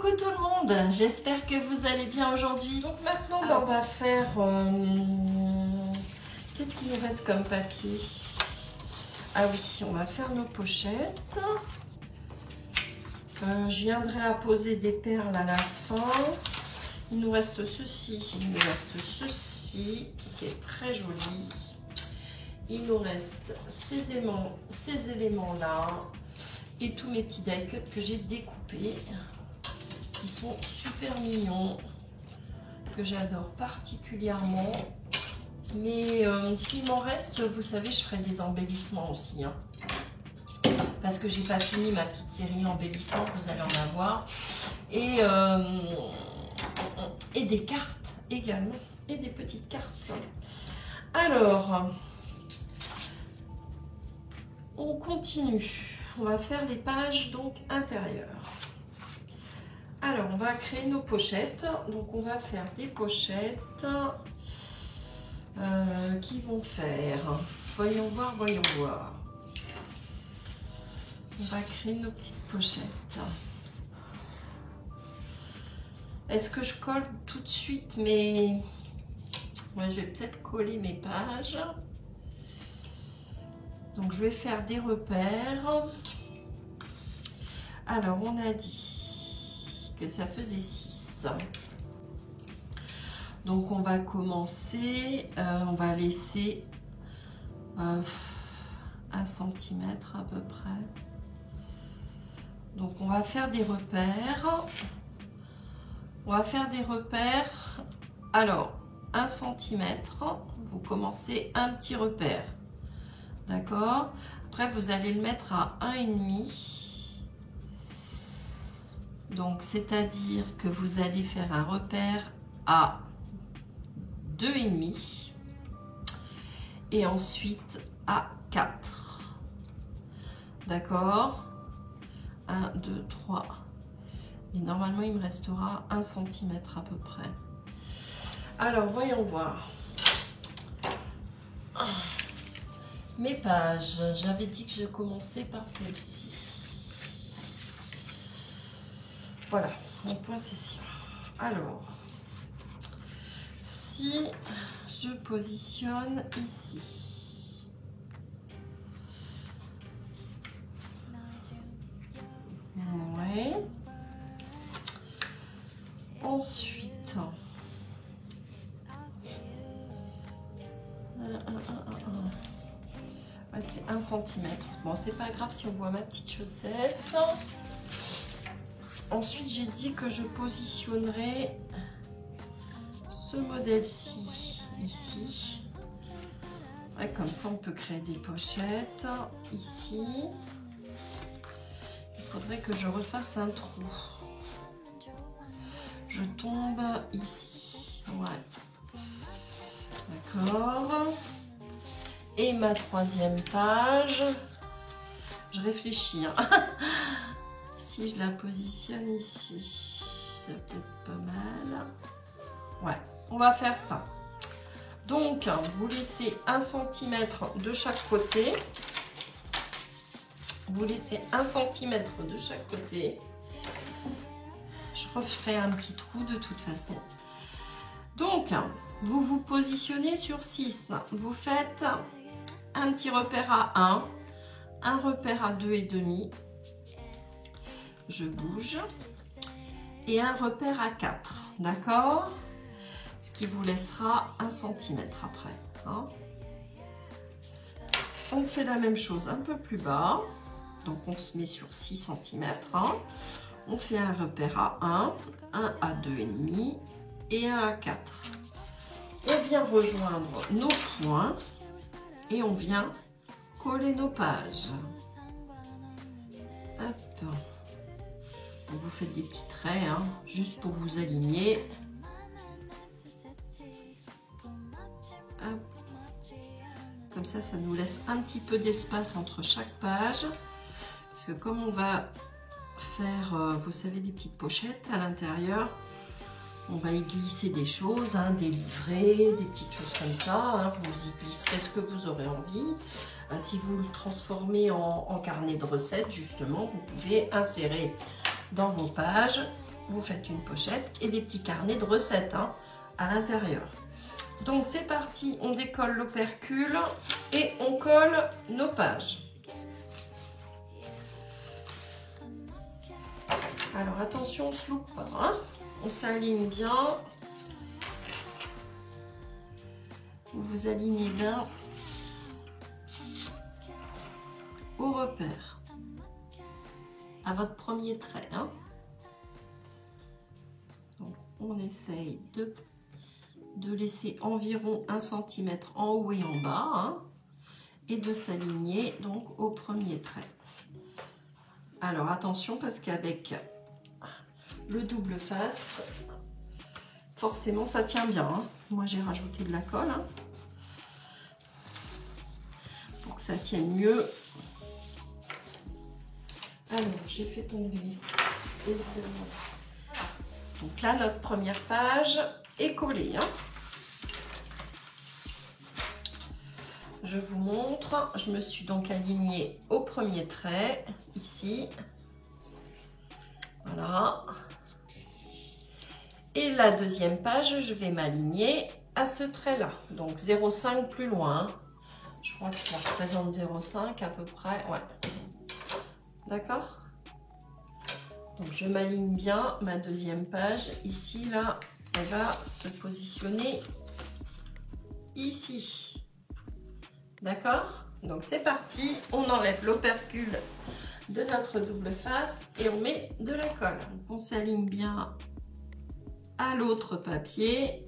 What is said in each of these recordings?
Coucou tout le monde, j'espère que vous allez bien aujourd'hui. Donc maintenant on va faire... Qu'est-ce qu'il nous reste comme papier? Ah oui, on va faire nos pochettes. Je viendrai à poser des perles à la fin. Il nous reste ceci, qui est très joli. Il nous reste ces éléments-là et tous mes petits die cuts que j'ai découpés, qui sont super mignons, que j'adore particulièrement. Mais s'il m'en reste, vous savez, je ferai des embellissements aussi, hein, parce que j'ai pas fini ma petite série embellissement, vous allez en avoir, et des cartes également, et des petites cartes. Alors, on continue. On va faire les pages donc intérieures. Alors, on va créer nos pochettes. Donc, on va faire des pochettes qui vont faire... Voyons voir. On va créer nos petites pochettes. Est-ce que je colle tout de suite mes... Ouais, je vais peut-être coller mes pages. Donc, je vais faire des repères. Alors, on a dit que ça faisait 6. Donc, on va commencer. On va laisser 1 cm à peu près. Donc, on va faire des repères. Alors, 1 cm. Vous commencez un petit repère. D'accord? Après, vous allez le mettre à 1,5. Donc, c'est-à-dire que vous allez faire un repère à 2,5 et ensuite à 4. D'accord? 1, 2, 3. Et normalement, il me restera 1 cm à peu près. Alors, voyons voir. Mes pages, j'avais dit que je commençais par celle-ci. Voilà, mon point c'est ici. Alors, si je positionne ici, ouais. Ensuite, c'est 1 cm. Bon, c'est pas grave si on voit ma petite chaussette. Ensuite, j'ai dit que je positionnerai ce modèle-ci ici. Ouais, comme ça, on peut créer des pochettes ici. Il faudrait que je refasse un trou. Je tombe ici. Ouais. D'accord. Et ma 3e page, je réfléchis. Hein. Si je la positionne ici, ça peut être pas mal. Ouais, on va faire ça. Donc, vous laissez 1 cm de chaque côté. Vous laissez 1 cm de chaque côté. Je referai un petit trou de toute façon. Donc, vous vous positionnez sur 6. Vous faites un petit repère à 1, un repère à 2,5. Je bouge. Et un repère à 4. D'accord? Ce qui vous laissera 1 cm après. Hein? On fait la même chose un peu plus bas. Donc, on se met sur 6 cm. Hein? On fait un repère à 1, un à 2,5 et un à 4. On vient rejoindre nos points et on vient coller nos pages. Hop. Vous faites des petits traits, hein, juste pour vous aligner. Hop. Comme ça, ça nous laisse un petit peu d'espace entre chaque page. Parce que comme on va faire, vous savez, des petites pochettes à l'intérieur, on va y glisser des choses, hein, des livrets, des petites choses comme ça. Hein, vous y glisserez ce que vous aurez envie. Si vous le transformez en carnet de recettes, justement, vous pouvez insérer dans vos pages vous faites une pochette et des petits carnets de recettes hein, à l'intérieur. Donc c'est parti, on décolle l'opercule et on colle nos pages. Alors attention, on se loupe pas, hein. On s'aligne bien. Vous alignez bien au repère, à votre premier trait. Hein. Donc on essaye de laisser environ 1 cm en haut et en bas hein, et de s'aligner donc au premier trait. Alors attention parce qu'avec le double face, forcément ça tient bien. Hein. Moi j'ai rajouté de la colle hein, pour que ça tienne mieux. Alors j'ai fait tomber évidemment. Donc là notre première page est collée. Hein. Je vous montre, je me suis donc alignée au premier trait, ici. Voilà. Et la deuxième page, je vais m'aligner à ce trait-là. Donc 0,5 plus loin. Hein. Je crois que ça représente 0,5 à peu près. Ouais. D'accord? Donc je m'aligne bien, ma deuxième page. Ici, là, elle va se positionner ici. D'accord? Donc c'est parti, on enlève l'opercule de notre double face et on met de la colle. Donc, on s'aligne bien à l'autre papier,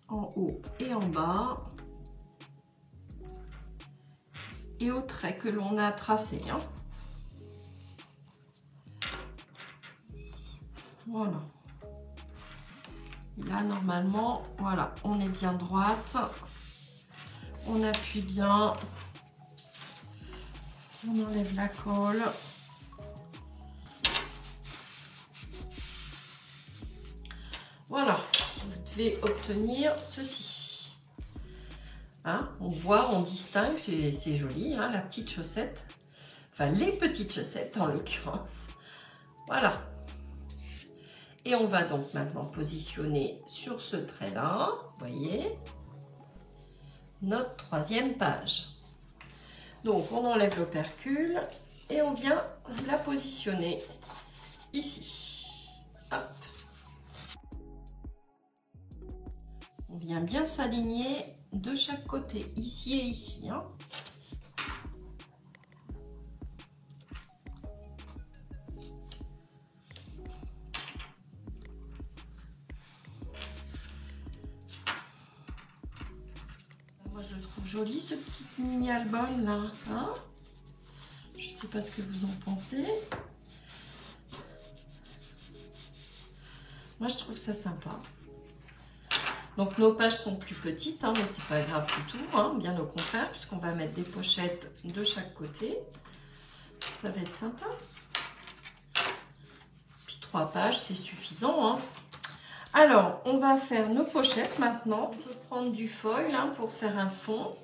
en haut et en bas, et au trait que l'on a tracé. Hein. Voilà. Et là, normalement, voilà, on est bien droite. On appuie bien, on enlève la colle. Voilà, vous devez obtenir ceci. Hein, on voit, on distingue, c'est joli, hein, la petite chaussette. Enfin, les petites chaussettes en l'occurrence. Voilà. Et on va donc maintenant positionner sur ce trait-là, vous voyez, notre troisième page. Donc on enlève l'opercule et on vient la positionner ici. Hop. On vient bien s'aligner de chaque côté, ici et ici. Hein. Je le trouve joli ce petit mini album là, hein, je sais pas ce que vous en pensez. Moi je trouve ça sympa. Donc nos pages sont plus petites, hein, mais c'est pas grave du tout, hein, bien au contraire, puisqu'on va mettre des pochettes de chaque côté. Ça va être sympa. Puis 3 pages c'est suffisant. Hein. Alors, on va faire nos pochettes maintenant. On peut prendre du foil hein, pour faire un fond.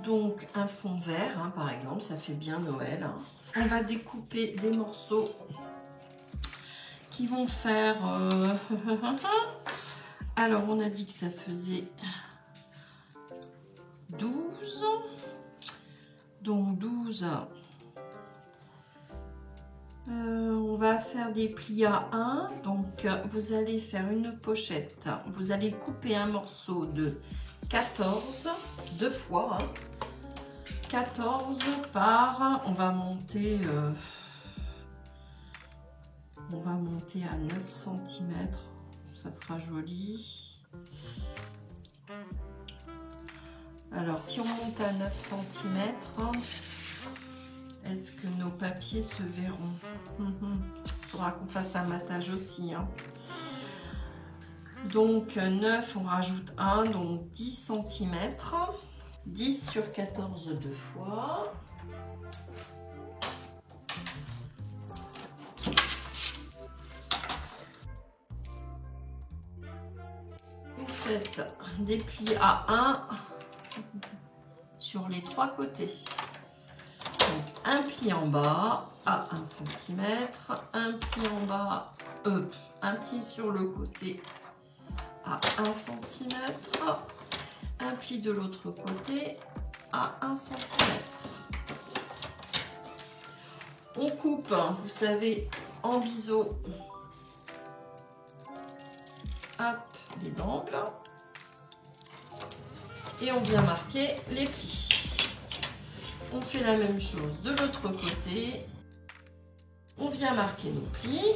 Donc, un fond vert, hein, par exemple, ça fait bien Noël. Hein. On va découper des morceaux qui vont faire... Alors, on a dit que ça faisait 12. Donc, 12... on va faire des plis à 1, donc vous allez faire une pochette, vous allez couper un morceau de 14, deux fois, hein, 14 par, on va monter à 9 cm, ça sera joli. Alors si on monte à 9 cm, est-ce que nos papiers se verront? Il faudra qu'on fasse un matage aussi. Hein. Donc 9, on rajoute 1, donc 10 cm. 10 sur 14 deux fois. Vous faites des plis à 1 sur les 3 côtés. Donc, un pli en bas à 1 cm, un pli en bas, un pli sur le côté à 1 cm, un pli de l'autre côté à 1 cm. On coupe, vous savez, en biseau, hop, les angles, et on vient marquer les plis. On fait la même chose de l'autre côté, on vient marquer nos plis.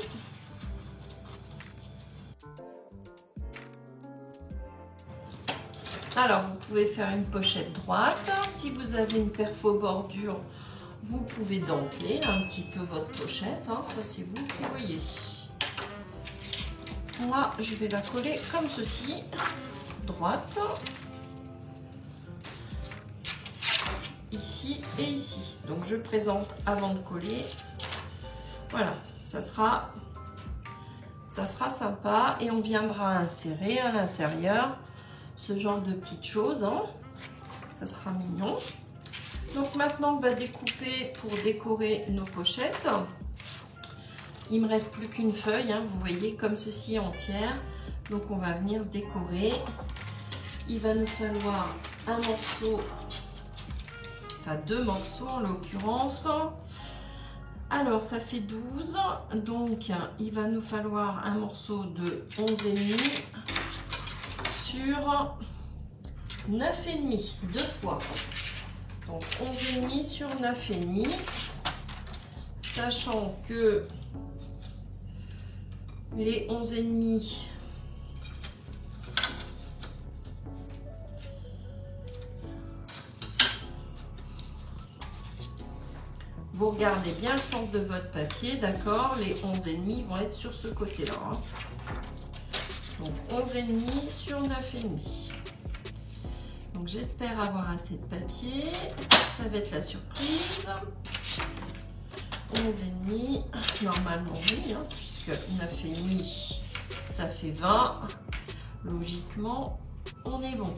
Alors, vous pouvez faire une pochette droite. Si vous avez une perfo bordure, vous pouvez denteler un petit peu votre pochette. Hein. Ça, c'est vous qui voyez. Moi, je vais la coller comme ceci. Droite. Ici et ici. Donc, je présente avant de coller. Voilà, ça sera sympa. Et on viendra insérer à l'intérieur ce genre de petites choses, hein. Ça sera mignon. Donc maintenant on va découper pour décorer nos pochettes. Il me reste plus qu'une feuille, hein, vous voyez, comme ceci entière. Donc on va venir décorer. Il va nous falloir un morceau, enfin 2 morceaux en l'occurrence. Alors ça fait 12, donc il va nous falloir un morceau de 11,5 sur 9,5, 2 fois. Donc 11,5 sur 9,5, sachant que les 11,5 vous regardez bien le sens de votre papier, d'accord? Les 11,5 vont être sur ce côté-là. Hein. Donc 11,5 sur 9,5. Donc j'espère avoir assez de papier. Ça va être la surprise. 11,5. Normalement oui, hein, puisque 9,5 ça fait 20. Logiquement, on est bon.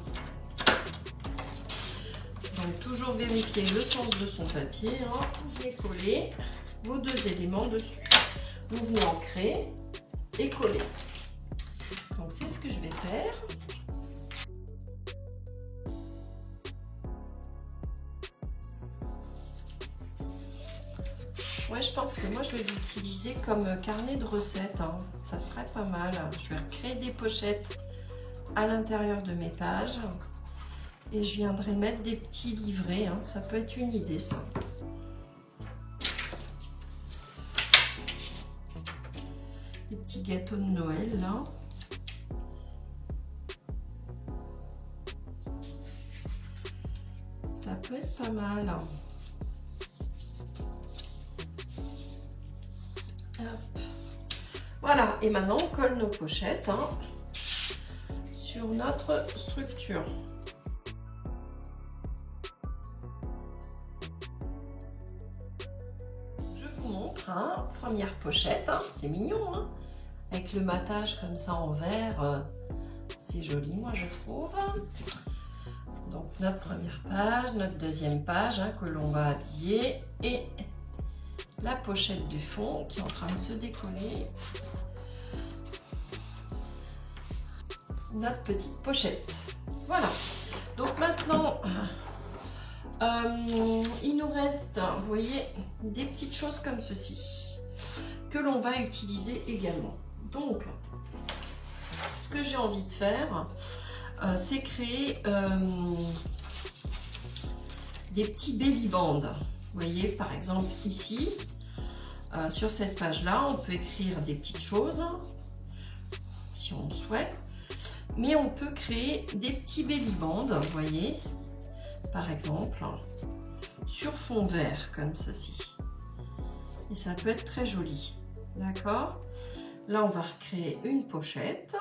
Donc toujours vérifier le sens de son papier. Hein. Vous décollez vos 2 éléments dessus. Vous venez ancrer et coller. Donc c'est ce que je vais faire. Ouais, je pense que moi je vais l'utiliser comme carnet de recettes. Hein. Ça serait pas mal. Je vais créer des pochettes à l'intérieur de mes pages. Et je viendrai mettre des petits livrets. Hein. Ça peut être une idée, ça. Les petits gâteaux de Noël, là. Ça peut être pas mal. Hop. Voilà, et maintenant on colle nos pochettes hein, sur notre structure. Je vous montre, hein, première pochette, hein, c'est mignon, hein, avec le matage comme ça en verre, c'est joli moi je trouve. Donc notre première page, notre deuxième page hein, que l'on va habiller et la pochette du fond qui est en train de se décoller. Notre petite pochette. Voilà. Donc maintenant, il nous reste, vous voyez, des petites choses comme ceci que l'on va utiliser également. Donc, ce que j'ai envie de faire, c'est créer des petits belly bands. Vous voyez, par exemple, ici, sur cette page-là, on peut écrire des petites choses, si on le souhaite. Mais on peut créer des petits belly bands, vous voyez, par exemple, sur fond vert, comme ceci. Et ça peut être très joli, d'accord? Là, on va recréer une pochette.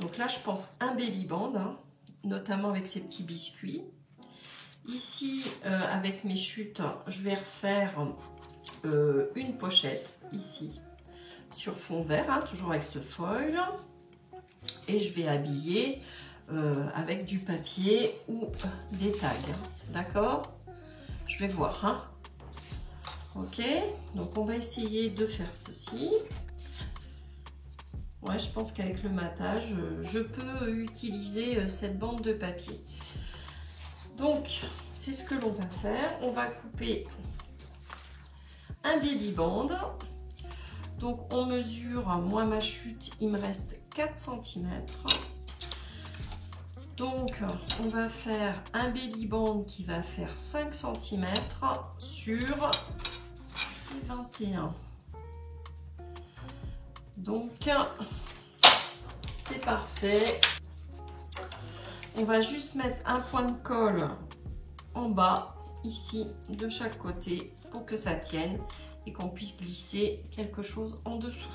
Donc là, je pense un belly band, hein, notamment avec ces petits biscuits. Ici, avec mes chutes, je vais refaire une pochette, ici, sur fond vert, hein, toujours avec ce foil. Et je vais habiller avec du papier ou des tags, d'accord? Je vais voir, hein. Ok, donc on va essayer de faire ceci. Ouais, je pense qu'avec le matage, je peux utiliser cette bande de papier. Donc, c'est ce que l'on va faire. On va couper un baby band. Donc, on mesure, moi ma chute, il me reste 4 cm. Donc, on va faire un belly band qui va faire 5 cm sur 21. Donc, c'est parfait. On va juste mettre un point de colle en bas, ici, de chaque côté, pour que ça tienne et qu'on puisse glisser quelque chose en dessous.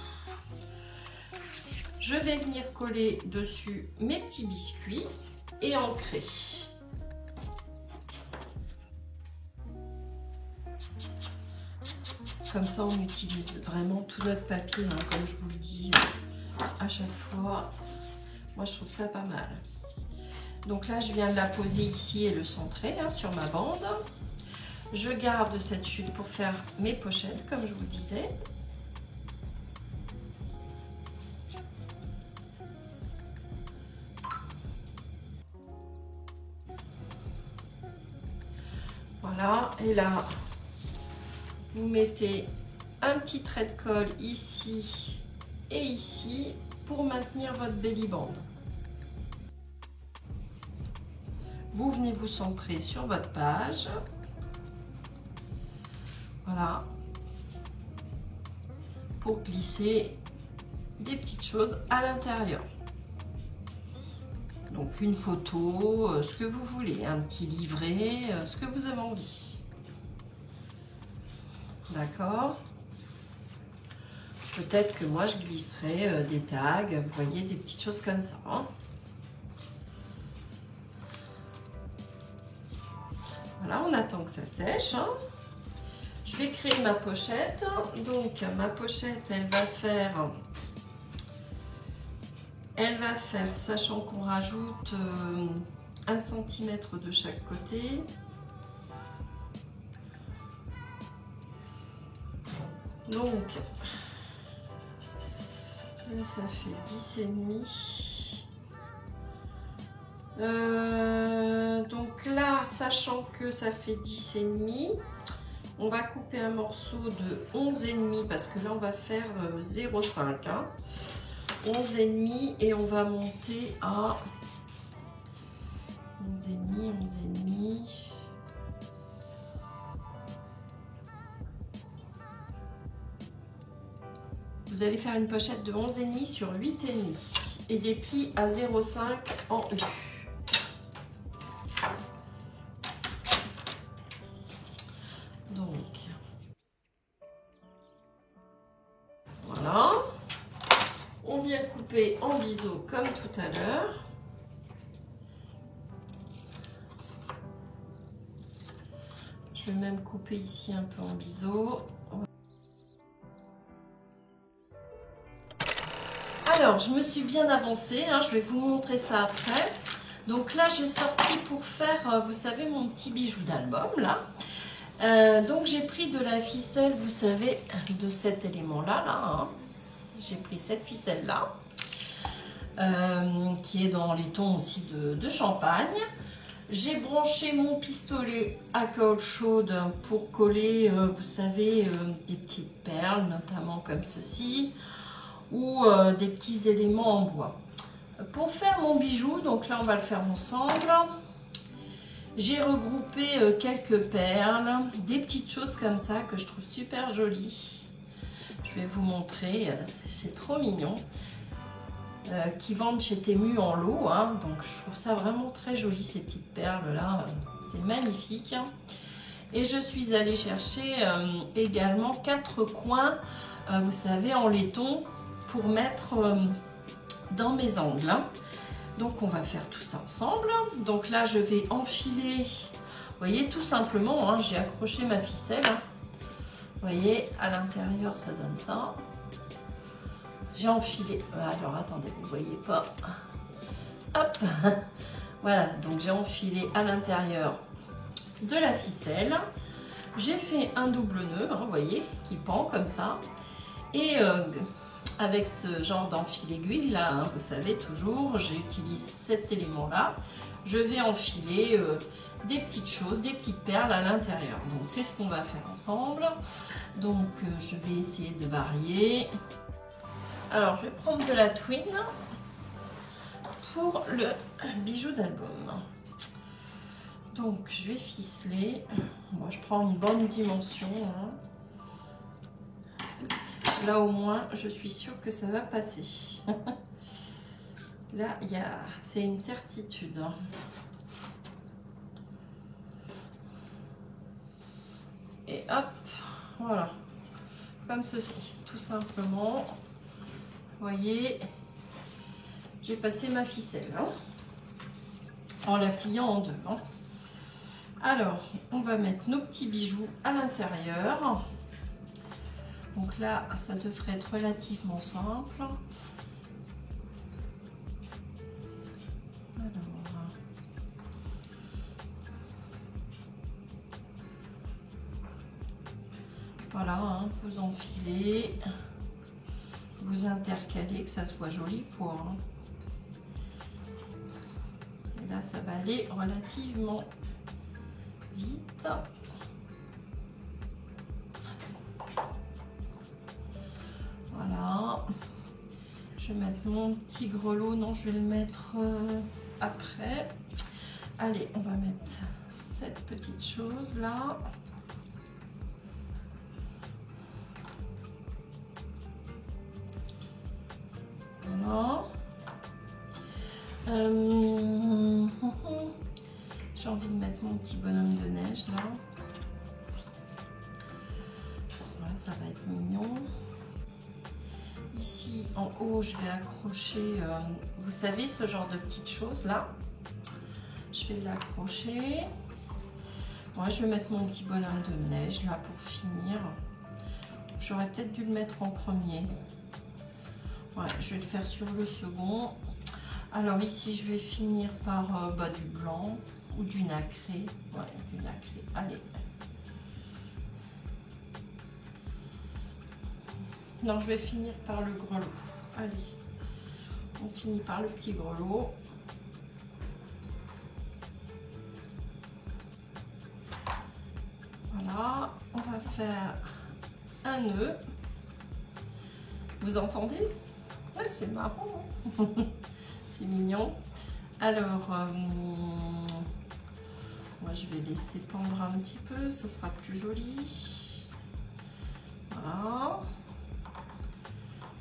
Je vais venir coller dessus mes petits biscuits et ancrer. Comme ça, on utilise vraiment tout notre papier, hein, comme je vous le dis à chaque fois. Moi, je trouve ça pas mal. Donc là, je viens de la poser ici et le centrer hein, sur ma bande. Je garde cette chute pour faire mes pochettes, comme je vous disais. Voilà, et là, vous mettez un petit trait de colle ici et ici pour maintenir votre belly band. Vous venez vous centrer sur votre page. Voilà. Pour glisser des petites choses à l'intérieur. Donc une photo, ce que vous voulez, un petit livret, ce que vous avez envie. D'accord? Peut-être que moi je glisserai des tags, vous voyez, des petites choses comme ça. Hein. Voilà, on attend que ça sèche. Hein. Je vais créer ma pochette. Donc ma pochette, elle va faire, sachant qu'on rajoute 1 cm de chaque côté. Donc là, ça fait 10,5. Donc là, sachant que ça fait 10,5, on va couper un morceau de 11,5 parce que là, on va faire 0,5. Hein. 11,5 et on va monter à 11,5. Vous allez faire une pochette de 11,5 sur 8,5 et des plis à 0,5 en U. Donc, voilà. On vient couper en biseau comme tout à l'heure. Je vais même couper ici un peu en biseau. Alors, je me suis bien avancée, hein, je vais vous montrer ça après. Donc là, j'ai sorti pour faire, vous savez, mon petit bijou d'album, là. Donc, j'ai pris de la ficelle, vous savez, de cet élément-là, là. Hein. J'ai pris cette ficelle-là, qui est dans les tons aussi de champagne. J'ai branché mon pistolet à colle chaude pour coller, vous savez, des petites perles, notamment comme ceci, ou des petits éléments en bois. Pour faire mon bijou, donc là on va le faire ensemble, j'ai regroupé quelques perles, des petites choses comme ça que je trouve super jolies. Je vais vous montrer, c'est trop mignon. Qui vendent chez Temu en lot, hein, donc je trouve ça vraiment très joli ces petites perles là, c'est magnifique. Et je suis allée chercher également 4 coins, vous savez, en laiton pour mettre dans mes angles. Donc on va faire tout ça ensemble. Donc là je vais enfiler, vous voyez, tout simplement, hein, j'ai accroché ma ficelle. Hein. Vous voyez, à l'intérieur ça donne ça. J'ai enfilé, alors attendez, vous ne voyez pas. Hop, voilà, donc j'ai enfilé à l'intérieur de la ficelle. J'ai fait un double nœud, hein, vous voyez, qui pend comme ça. Et avec ce genre d'enfil aiguille là, hein, vous savez toujours, j'utilise cet élément là. Je vais enfiler des petites choses, des petites perles à l'intérieur. Donc c'est ce qu'on va faire ensemble. Donc je vais essayer de varier. Alors je vais prendre de la twine pour le bijou d'album. Donc je vais ficeler. Moi je prends une bonne dimension. Hein. Là au moins je suis sûre que ça va passer. Là c'est une certitude. Et hop, voilà, comme ceci, tout simplement. Vous voyez, j'ai passé ma ficelle hein, en la pliant en deux. Hein. Alors, on va mettre nos petits bijoux à l'intérieur. Donc là, ça devrait être relativement simple. Voilà, hein, vous enfilez, vous intercalez, que ça soit joli quoi. Hein. Et là, ça va aller relativement vite. Voilà. Je vais mettre mon petit grelot. Non, je vais le mettre après. Allez, on va mettre cette petite chose là. Voilà. J'ai envie de mettre mon petit bonhomme de neige là. Voilà, ça va être mignon. Ici en haut, je vais accrocher, vous savez, ce genre de petites choses là. Je vais l'accrocher. Moi, je vais mettre mon petit bonhomme de neige là pour finir. J'aurais peut-être dû le mettre en premier. Ouais, je vais le faire sur le second. Alors ici, je vais finir par du blanc ou du nacré. Ouais, du nacré. Allez. Non, je vais finir par le grelot. Allez. On finit par le petit grelot. Voilà. On va faire un nœud. Vous entendez? Ouais, c'est marrant. C'est mignon. Alors, moi je vais laisser pendre un petit peu, ça sera plus joli. Voilà.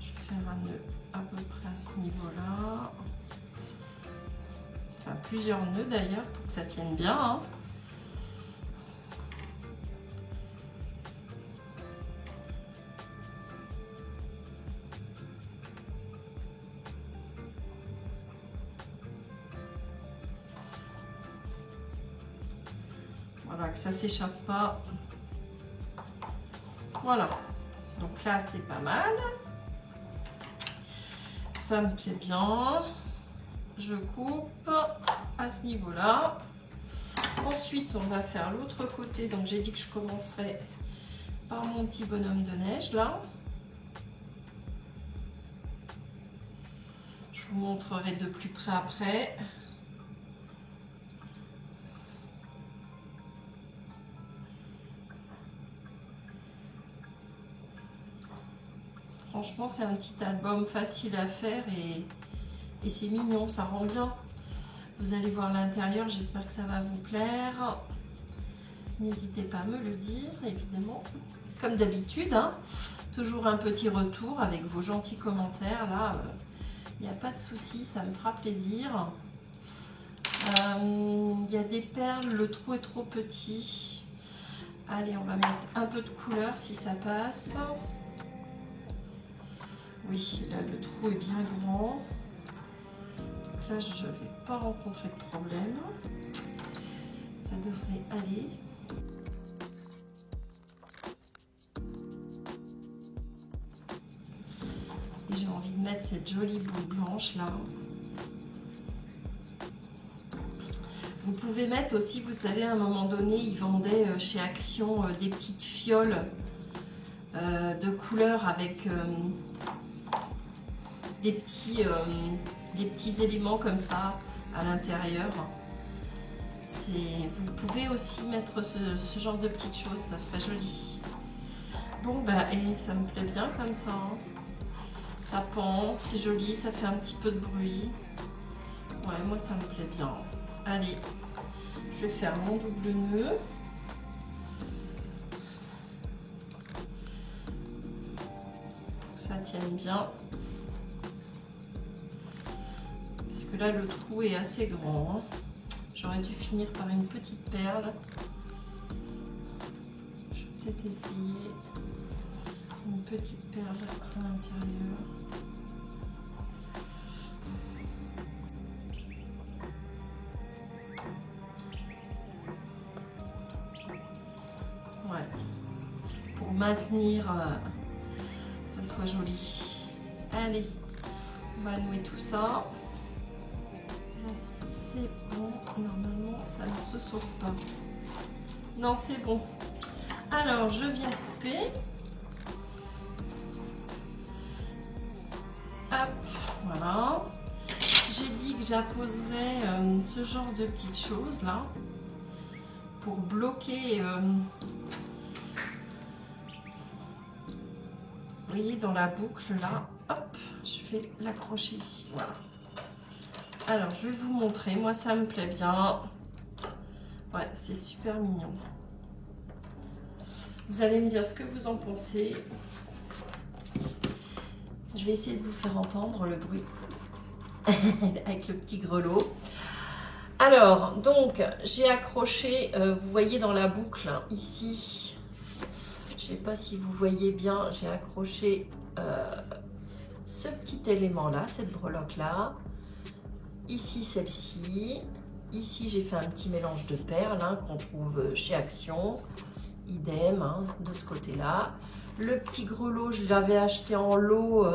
Je vais faire un nœud à peu près à ce niveau-là. Enfin, plusieurs nœuds d'ailleurs pour que ça tienne bien. Hein. Voilà, que ça s'échappe pas. Voilà. Donc là, c'est pas mal. Ça me plaît bien. Je coupe à ce niveau-là. Ensuite, on va faire l'autre côté. Donc, j'ai dit que je commencerai par mon petit bonhomme de neige, là. Je vous montrerai de plus près après. Franchement, c'est un petit album facile à faire et c'est mignon, ça rend bien. Vous allez voir l'intérieur, j'espère que ça va vous plaire. N'hésitez pas à me le dire, évidemment. Comme d'habitude, hein, toujours un petit retour avec vos gentils commentaires. Là, il n'y a pas de souci, ça me fera plaisir. Il y a des perles, le trou est trop petit. Allez, on va mettre un peu de couleur si ça passe. Oui, là le trou est bien grand. Donc là, je ne vais pas rencontrer de problème. Ça devrait aller. Et j'ai envie de mettre cette jolie boule blanche là. Vous pouvez mettre aussi, vous savez, à un moment donné, ils vendaient chez Action des petites fioles de couleurs avec des petits éléments comme ça à l'intérieur. Vous pouvez aussi mettre ce genre de petites choses, ça ferait joli. Bon, bah, et ça me plaît bien comme ça. Hein. Ça pend, c'est joli, ça fait un petit peu de bruit. Ouais, moi ça me plaît bien. Allez, je vais faire mon double nœud. Pour que ça tienne bien. Parce que là, le trou est assez grand. Hein. J'aurais dû finir par une petite perle. Je vais peut-être essayer une petite perle à l'intérieur. Ouais. Pour maintenir, ça soit joli. Allez, on va nouer tout ça. C'est bon, normalement ça ne se sauve pas. Non, c'est bon. Alors, je viens couper. Hop, voilà. J'ai dit que j'apposerais ce genre de petites choses là pour bloquer. Vous voyez dans la boucle là, hop, je vais l'accrocher ici. Voilà. Alors, je vais vous montrer. Moi, ça me plaît bien. Ouais, c'est super mignon. Vous allez me dire ce que vous en pensez. Je vais essayer de vous faire entendre le bruit avec le petit grelot. Alors, donc, j'ai accroché, vous voyez dans la boucle, ici, je ne sais pas si vous voyez bien, j'ai accroché ce petit élément-là, cette breloque-là. Ici, celle-ci. Ici, j'ai fait un petit mélange de perles hein, qu'on trouve chez Action. Idem, hein, de ce côté-là. Le petit grelot, je l'avais acheté en lot.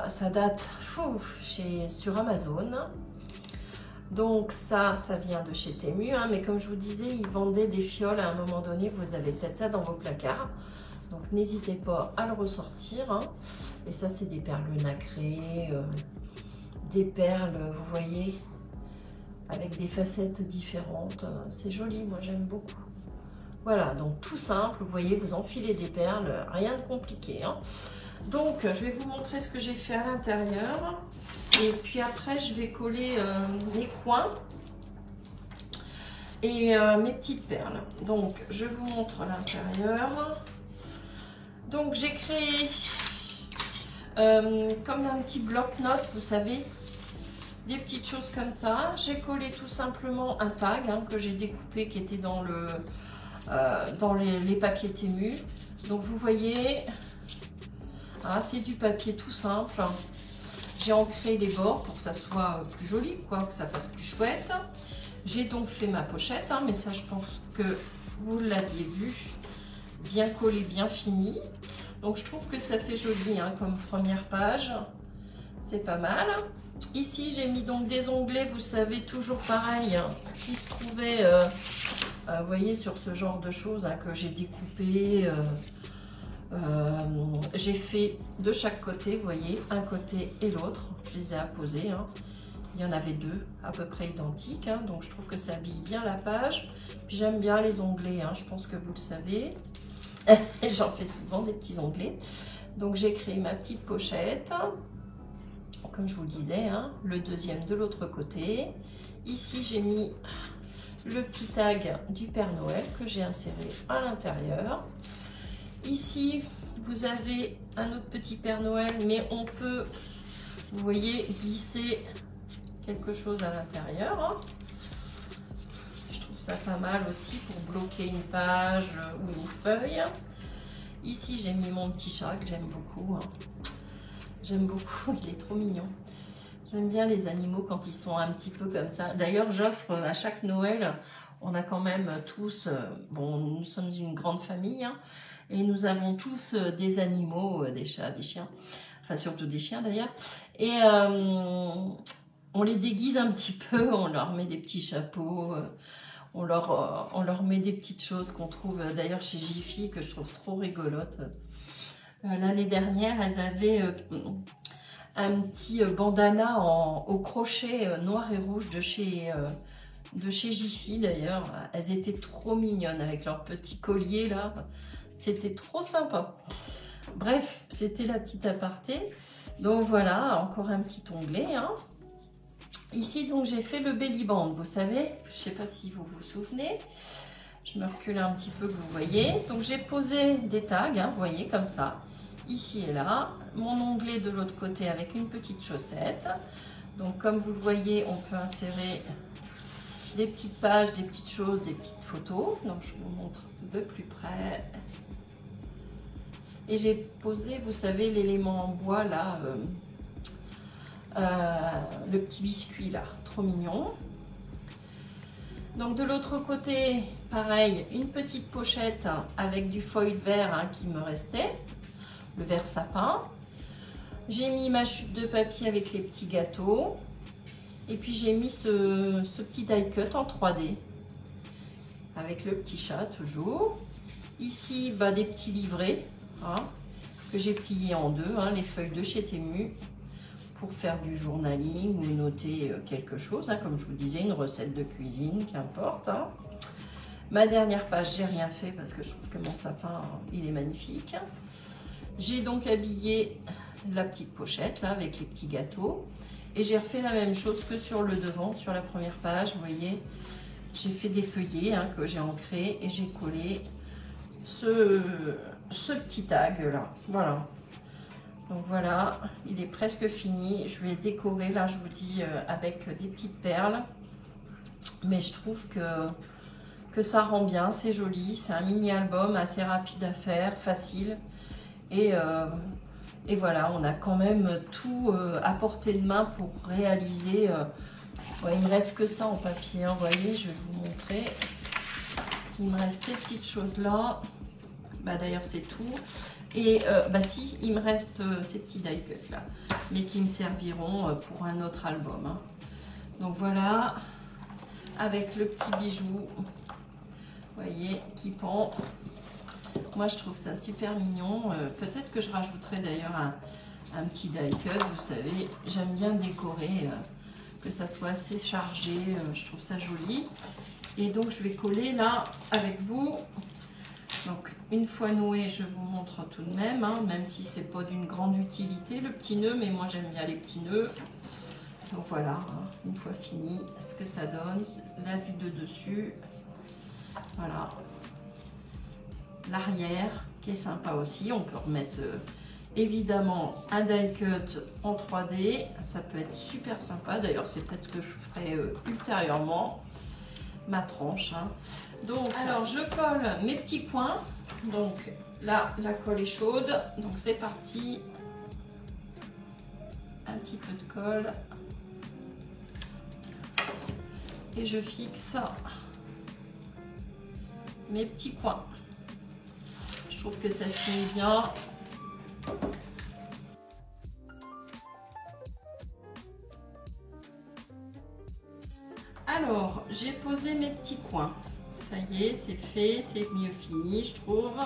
Ça date sur Amazon. Donc ça vient de chez Temu. Hein, mais comme je vous disais, ils vendaient des fioles à un moment donné. Vous avez peut-être ça dans vos placards. Donc n'hésitez pas à le ressortir. Hein. Et ça, c'est des perles nacrées. Des perles, vous voyez, avec des facettes différentes. C'est joli, moi j'aime beaucoup. Voilà, donc tout simple, vous voyez, vous enfilez des perles, rien de compliqué. Hein. Donc, je vais vous montrer ce que j'ai fait à l'intérieur. Et puis après, je vais coller les coins et mes petites perles. Donc, je vous montre l'intérieur. Donc, j'ai créé comme un petit bloc-notes, vous savez, des petites choses comme ça. J'ai collé tout simplement un tag hein, que j'ai découpé qui était dans les papiers Temu. Donc vous voyez, ah, c'est du papier tout simple. J'ai ancré les bords pour que ça soit plus joli, quoi, que ça fasse plus chouette. J'ai donc fait ma pochette, hein, mais ça je pense que vous l'aviez vu, bien collé, bien fini. Donc je trouve que ça fait joli hein, comme première page, c'est pas mal. Ici, j'ai mis donc des onglets, vous savez, toujours pareil, hein, qui se trouvaient, vous voyez, sur ce genre de choses hein, que j'ai découpé. J'ai fait de chaque côté, vous voyez, un côté et l'autre. Je les ai apposés. Hein. Il y en avait deux, à peu près identiques. Hein, donc, je trouve que ça habille bien la page. J'aime bien les onglets, hein, je pense que vous le savez. J'en fais souvent des petits onglets. Donc, j'ai créé ma petite pochette. Comme je vous le disais, hein, le deuxième de l'autre côté. Ici, j'ai mis le petit tag du Père Noël que j'ai inséré à l'intérieur. Ici, vous avez un autre petit Père Noël, mais on peut, vous voyez, glisser quelque chose à l'intérieur. Hein. Je trouve ça pas mal aussi pour bloquer une page ou une feuille. Ici, j'ai mis mon petit chat que j'aime beaucoup. Hein. J'aime beaucoup, il est trop mignon. J'aime bien les animaux quand ils sont un petit peu comme ça. D'ailleurs, j'offre à chaque Noël, on a quand même tous, bon, nous sommes une grande famille, hein, et nous avons tous des animaux, des chats, des chiens, enfin surtout des chiens d'ailleurs. Et on les déguise un petit peu, on leur met des petits chapeaux, on leur met des petites choses qu'on trouve d'ailleurs chez Jiffy, que je trouve trop rigolotes. L'année dernière, elles avaient un petit bandana au crochet noir et rouge de chez Jiffy d'ailleurs. Elles étaient trop mignonnes avec leur petit collier là. C'était trop sympa. Bref, c'était la petite aparté. Donc voilà, encore un petit onglet. Hein. Ici, donc, j'ai fait le belly band, vous savez. Je ne sais pas si vous vous souvenez. Je me recule un petit peu que vous voyez. Donc, j'ai posé des tags, hein, vous voyez, comme ça. Ici et là. Mon onglet de l'autre côté avec une petite chaussette. Donc, comme vous le voyez, on peut insérer des petites pages, des petites choses, des petites photos. Donc, je vous montre de plus près. Et j'ai posé, vous savez, l'élément en bois, là... le petit biscuit là, trop mignon. Donc de l'autre côté, pareil, une petite pochette avec du foil vert hein, qui me restait, le vert sapin. J'ai mis ma chute de papier avec les petits gâteaux. Et puis j'ai mis ce petit die cut en 3D avec le petit chat toujours. Ici, bah, des petits livrets hein, que j'ai pliés en deux, hein, les feuilles de chez Temu. Pour faire du journaling ou noter quelque chose, hein, comme je vous disais, une recette de cuisine, qu'importe. Hein. Ma dernière page, j'ai rien fait parce que je trouve que mon sapin, il est magnifique. J'ai donc habillé la petite pochette là avec les petits gâteaux et j'ai refait la même chose que sur le devant, sur la première page. Vous voyez, j'ai fait des feuillets hein, que j'ai ancrés et j'ai collé ce petit tag là. Voilà. Donc voilà, il est presque fini. Je vais décorer, là je vous dis, avec des petites perles. Mais je trouve que ça rend bien, c'est joli. C'est un mini-album assez rapide à faire, facile. Et voilà, on a quand même tout à portée de main pour réaliser. Ouais, il me reste que ça en papier, hein, vous voyez, je vais vous montrer. Il me reste ces petites choses-là. Bah, d'ailleurs, c'est tout. Et bah si, il me reste ces petits die cuts là, mais qui me serviront pour un autre album. Hein. Donc voilà, avec le petit bijou, vous voyez, qui pend. Moi, je trouve ça super mignon. Peut-être que je rajouterai d'ailleurs un petit die cut. Vous savez, j'aime bien décorer, que ça soit assez chargé. Je trouve ça joli. Et donc, je vais coller là avec vous. Donc, une fois noué, je vous montre tout de même, hein, même si c'est pas d'une grande utilité, le petit nœud, mais moi j'aime bien les petits nœuds. Donc voilà, hein, une fois fini, ce que ça donne, la vue de dessus. Voilà. L'arrière, qui est sympa aussi, on peut remettre évidemment un die cut en 3D, ça peut être super sympa, d'ailleurs c'est peut-être ce que je ferai ultérieurement. Ma tranche. Hein. Donc, alors je colle mes petits coins. Donc là, la colle est chaude. Donc c'est parti. Un petit peu de colle. Et je fixe mes petits coins. Je trouve que ça finit bien. Alors, j'ai posé mes petits coins. Ça y est, c'est fait, c'est mieux fini, je trouve.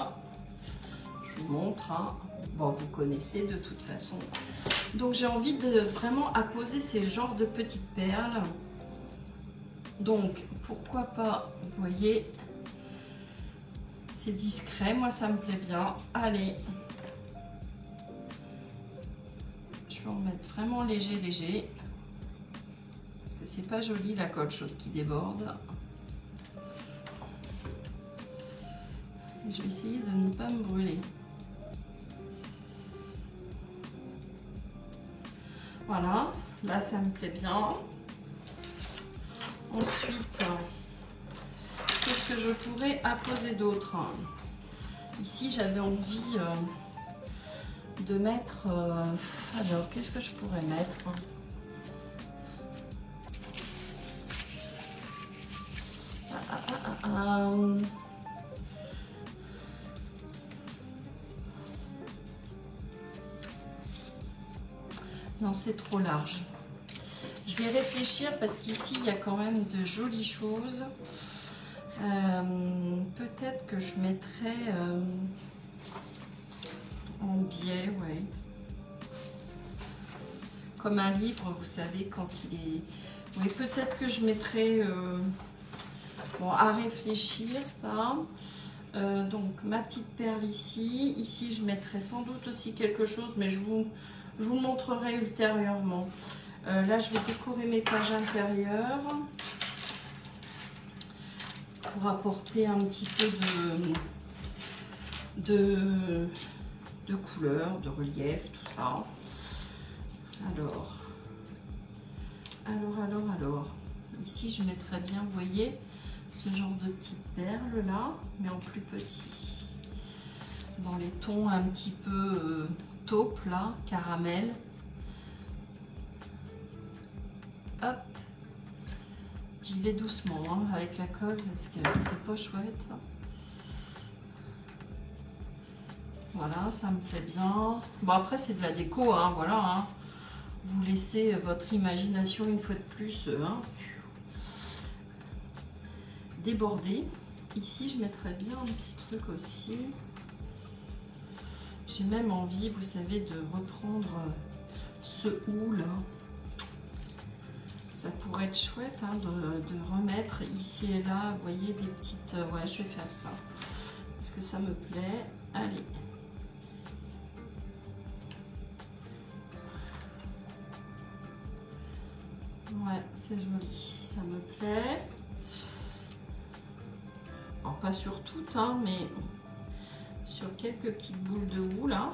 Je vous montre. Hein. Bon, vous connaissez de toute façon. Donc, j'ai envie de vraiment apposer ces genres de petites perles. Donc, pourquoi pas, vous voyez, c'est discret, moi ça me plaît bien. Allez. Je vais en mettre vraiment léger, léger. C'est pas joli la colle chaude qui déborde. Je vais essayer de ne pas me brûler. Voilà, là ça me plaît bien. Ensuite, qu'est-ce que je pourrais apposer d'autre? Ici j'avais envie de mettre... alors, qu'est-ce que je pourrais mettre? Non, c'est trop large. Je vais réfléchir parce qu'ici, il y a quand même de jolies choses. Peut-être que je mettrais en biais, ouais. Comme un livre, vous savez, quand il est... Oui, peut-être que je mettrais... Bon, à réfléchir, ça. Donc, ma petite perle ici. Ici, je mettrai sans doute aussi quelque chose, mais je vous le montrerai ultérieurement. Là, je vais décorer mes pages intérieures pour apporter un petit peu de couleur, de relief, tout ça. Alors, ici, je mettrai bien, vous voyez, ce genre de petites perles là, mais en plus petit. Dans les tons un petit peu taupe là, caramel. Hop, j'y vais doucement hein, avec la colle parce que c'est pas chouette. Voilà, ça me plaît bien. Bon après c'est de la déco, hein, voilà. Hein. Vous laissez votre imagination une fois de plus hein, déborder. Ici je mettrais bien un petit truc aussi. J'ai même envie, vous savez, de reprendre ce houle là. Ça pourrait être chouette hein, de remettre ici et là, vous voyez, des petites... ouais, je vais faire ça. Parce que ça me plaît. Allez. Ouais, c'est joli. Ça me plaît. Alors, pas sur toutes, hein, mais sur quelques petites boules de houle, là.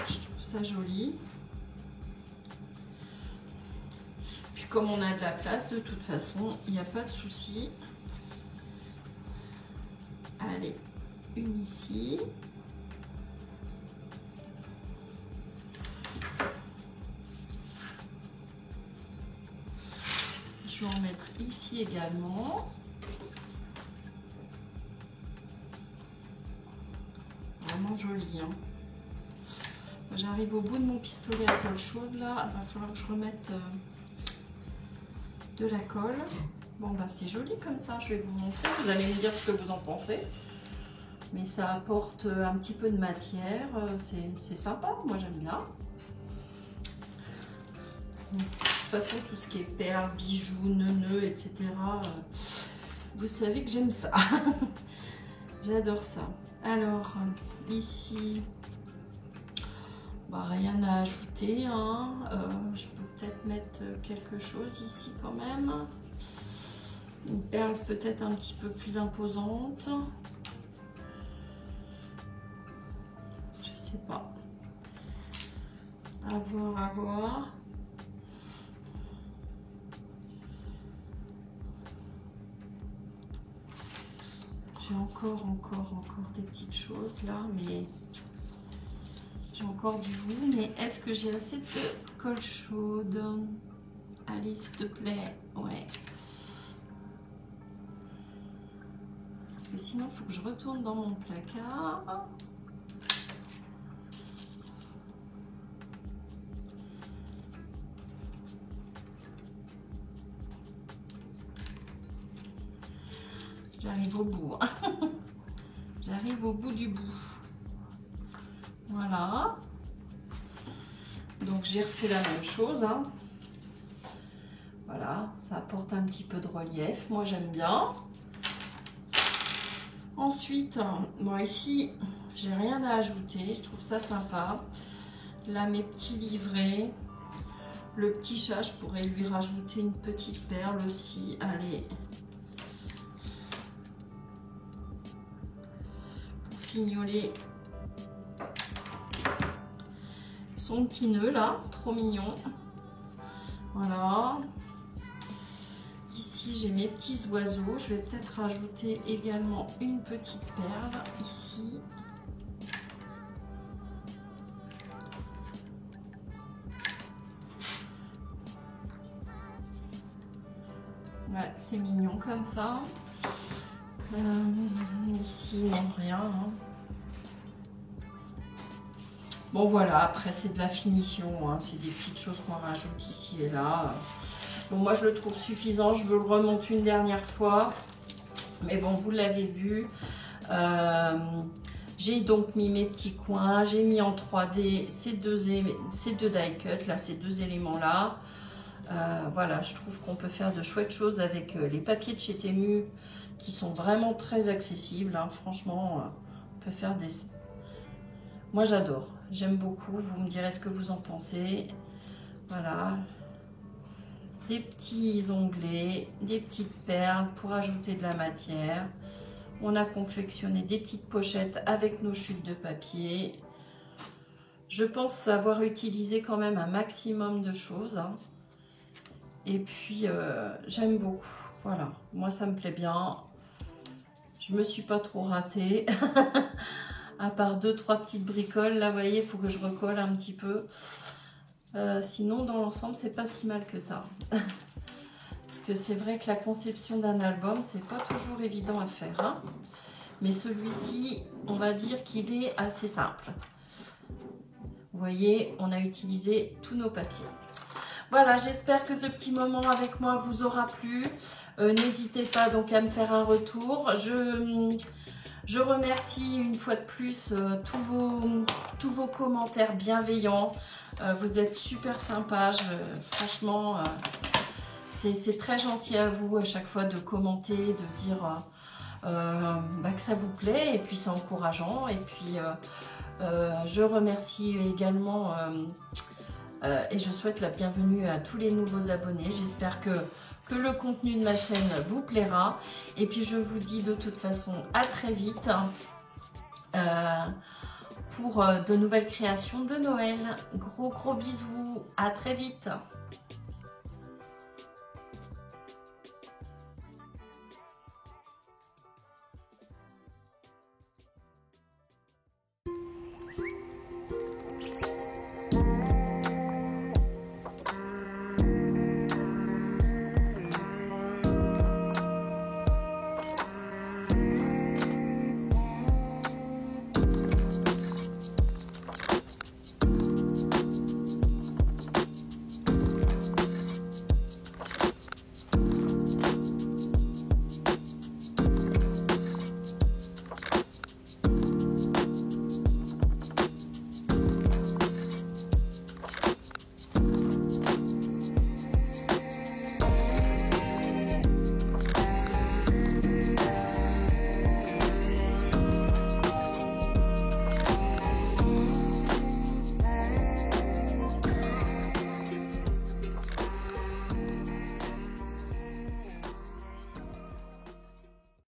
Je trouve ça joli. Comme on a de la place, de toute façon, il n'y a pas de souci. Allez, une ici. Je vais en mettre ici également. Vraiment joli. Hein. J'arrive au bout de mon pistolet à colle chaude. Là, il va falloir que je remette... de la colle. Bon bah c'est joli comme ça, je vais vous montrer, vous allez me dire ce que vous en pensez, mais ça apporte un petit peu de matière, c'est sympa, moi j'aime bien. De toute façon tout ce qui est perles, bijoux, nœuds, etc. Vous savez que j'aime ça. J'adore ça. Alors ici bah, rien à ajouter hein. Je peux peut-être mettre quelque chose ici quand même, une perle peut-être un petit peu plus imposante, je sais pas, à voir. J'ai encore des petites choses là, mais j'ai encore du goût, mais est-ce que j'ai assez de colle chaude? Allez, s'il te plaît. Ouais. Parce que sinon, il faut que je retourne dans mon placard. J'arrive au bout. J'arrive au bout du bout. Voilà. Donc j'ai refait la même chose. Hein. Voilà, ça apporte un petit peu de relief. Moi j'aime bien. Ensuite, bon ici, j'ai rien à ajouter. Je trouve ça sympa. Là mes petits livrets. Le petit chat, je pourrais lui rajouter une petite perle aussi. Allez. Pour fignoler son petit nœud là, trop mignon. Voilà. Ici j'ai mes petits oiseaux. Je vais peut-être rajouter également une petite perle ici. Ouais, c'est mignon comme ça. Ici non, rien. Hein. Bon voilà, après c'est de la finition, hein. C'est des petites choses qu'on rajoute ici et là. Bon, moi je le trouve suffisant, je veux le remonter une dernière fois. Mais bon, vous l'avez vu. J'ai donc mis mes petits coins, j'ai mis en 3D ces deux die cut là, ces deux éléments là. Voilà, je trouve qu'on peut faire de chouettes choses avec les papiers de chez Temu qui sont vraiment très accessibles, hein. Franchement, on peut faire des... Moi j'adore, j'aime beaucoup, vous me direz ce que vous en pensez. Voilà, des petits onglets, des petites perles pour ajouter de la matière. On a confectionné des petites pochettes avec nos chutes de papier. Je pense avoir utilisé quand même un maximum de choses, hein. Et puis j'aime beaucoup, voilà, moi ça me plaît bien. Je me suis pas trop ratée. À part 2-3 petites bricoles, là vous voyez, il faut que je recolle un petit peu. Sinon dans l'ensemble c'est pas si mal que ça. Parce que c'est vrai que la conception d'un album c'est pas toujours évident à faire, hein. Mais celui-ci on va dire qu'il est assez simple. Vous voyez, on a utilisé tous nos papiers. Voilà, j'espère que ce petit moment avec moi vous aura plu. N'hésitez pas donc à me faire un retour. Je remercie une fois de plus tous vos commentaires bienveillants. Vous êtes super sympas. Franchement, c'est très gentil à vous à chaque fois de commenter, de dire que ça vous plaît. Et puis c'est encourageant. Et puis je remercie également... et je souhaite la bienvenue à tous les nouveaux abonnés. J'espère que le contenu de ma chaîne vous plaira. Et puis je vous dis de toute façon à très vite pour de nouvelles créations de Noël. Gros bisous, à très vite.